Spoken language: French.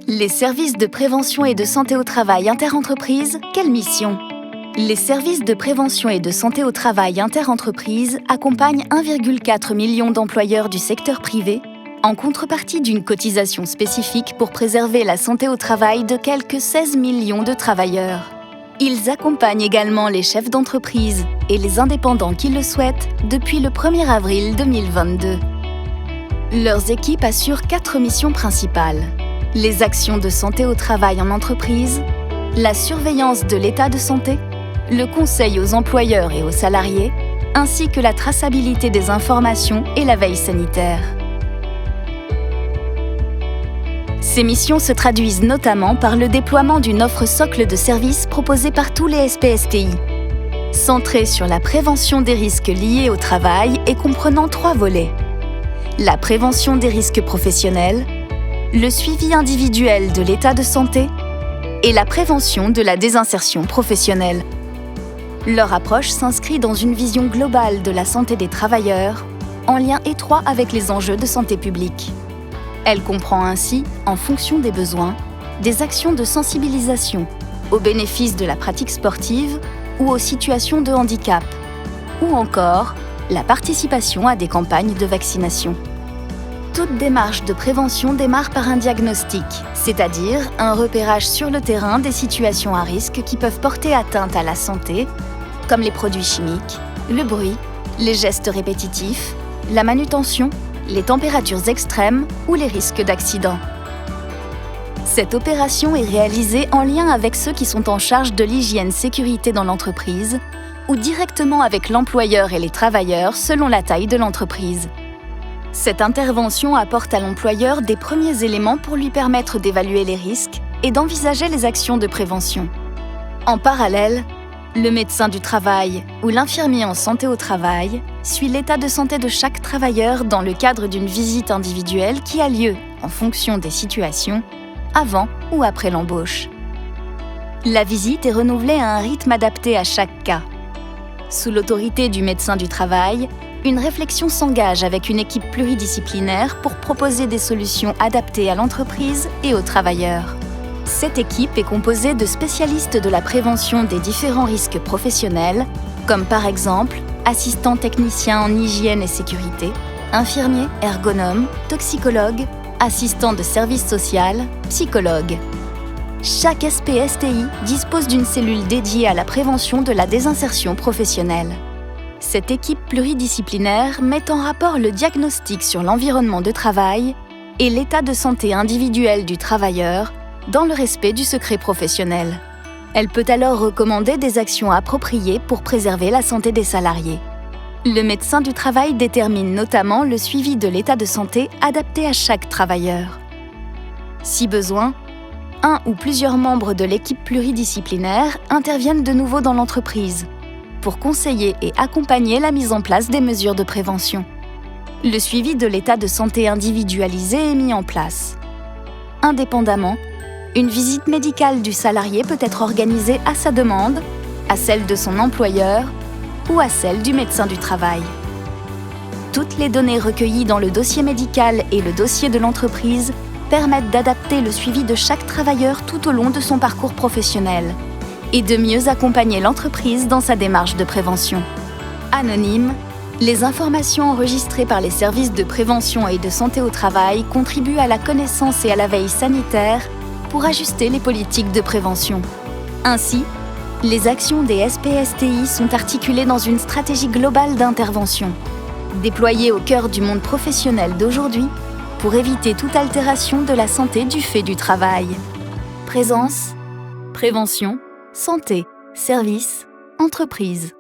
Les services de prévention et de santé au travail interentreprises, quelle mission? Les services de prévention et de santé au travail interentreprises accompagnent 1,4 million d'employeurs du secteur privé en contrepartie d'une cotisation spécifique pour préserver la santé au travail de quelques 16 millions de travailleurs. Ils accompagnent également les chefs d'entreprise et les indépendants qui le souhaitent depuis le 1er avril 2022. Leurs équipes assurent 4 missions principales. Les actions de santé au travail en entreprise, la surveillance de l'état de santé, le conseil aux employeurs et aux salariés, ainsi que la traçabilité des informations et la veille sanitaire. Ces missions se traduisent notamment par le déploiement d'une offre socle de services proposée par tous les SPSTI, centrée sur la prévention des risques liés au travail et comprenant 3 volets. La prévention des risques professionnels, le suivi individuel de l'état de santé et la prévention de la désinsertion professionnelle. Leur approche s'inscrit dans une vision globale de la santé des travailleurs, en lien étroit avec les enjeux de santé publique. Elle comprend ainsi, en fonction des besoins, des actions de sensibilisation aux bénéfices de la pratique sportive ou aux situations de handicap, ou encore la participation à des campagnes de vaccination. Toute démarche de prévention démarre par un diagnostic, c'est-à-dire un repérage sur le terrain des situations à risque qui peuvent porter atteinte à la santé, comme les produits chimiques, le bruit, les gestes répétitifs, la manutention, les températures extrêmes ou les risques d'accident. Cette opération est réalisée en lien avec ceux qui sont en charge de l'hygiène-sécurité dans l'entreprise ou directement avec l'employeur et les travailleurs selon la taille de l'entreprise. Cette intervention apporte à l'employeur des premiers éléments pour lui permettre d'évaluer les risques et d'envisager les actions de prévention. En parallèle, le médecin du travail ou l'infirmier en santé au travail suit l'état de santé de chaque travailleur dans le cadre d'une visite individuelle qui a lieu, en fonction des situations, avant ou après l'embauche. La visite est renouvelée à un rythme adapté à chaque cas. Sous l'autorité du médecin du travail, une réflexion s'engage avec une équipe pluridisciplinaire pour proposer des solutions adaptées à l'entreprise et aux travailleurs. Cette équipe est composée de spécialistes de la prévention des différents risques professionnels, comme par exemple assistants techniciens en hygiène et sécurité, infirmiers, ergonomes, toxicologues, assistants de service social, psychologues. Chaque SPSTI dispose d'une cellule dédiée à la prévention de la désinsertion professionnelle. Cette équipe pluridisciplinaire met en rapport le diagnostic sur l'environnement de travail et l'état de santé individuel du travailleur dans le respect du secret professionnel. Elle peut alors recommander des actions appropriées pour préserver la santé des salariés. Le médecin du travail détermine notamment le suivi de l'état de santé adapté à chaque travailleur. Si besoin, un ou plusieurs membres de l'équipe pluridisciplinaire interviennent de nouveau dans l'entreprise pour conseiller et accompagner la mise en place des mesures de prévention. Le suivi de l'état de santé individualisé est mis en place. Indépendamment, une visite médicale du salarié peut être organisée à sa demande, à celle de son employeur ou à celle du médecin du travail. Toutes les données recueillies dans le dossier médical et le dossier de l'entreprise permettent d'adapter le suivi de chaque travailleur tout au long de son parcours professionnel et de mieux accompagner l'entreprise dans sa démarche de prévention. Anonyme, les informations enregistrées par les services de prévention et de santé au travail contribuent à la connaissance et à la veille sanitaire pour ajuster les politiques de prévention. Ainsi, les actions des SPSTI sont articulées dans une stratégie globale d'intervention, déployée au cœur du monde professionnel d'aujourd'hui pour éviter toute altération de la santé du fait du travail. Présence, prévention, santé, service, entreprise.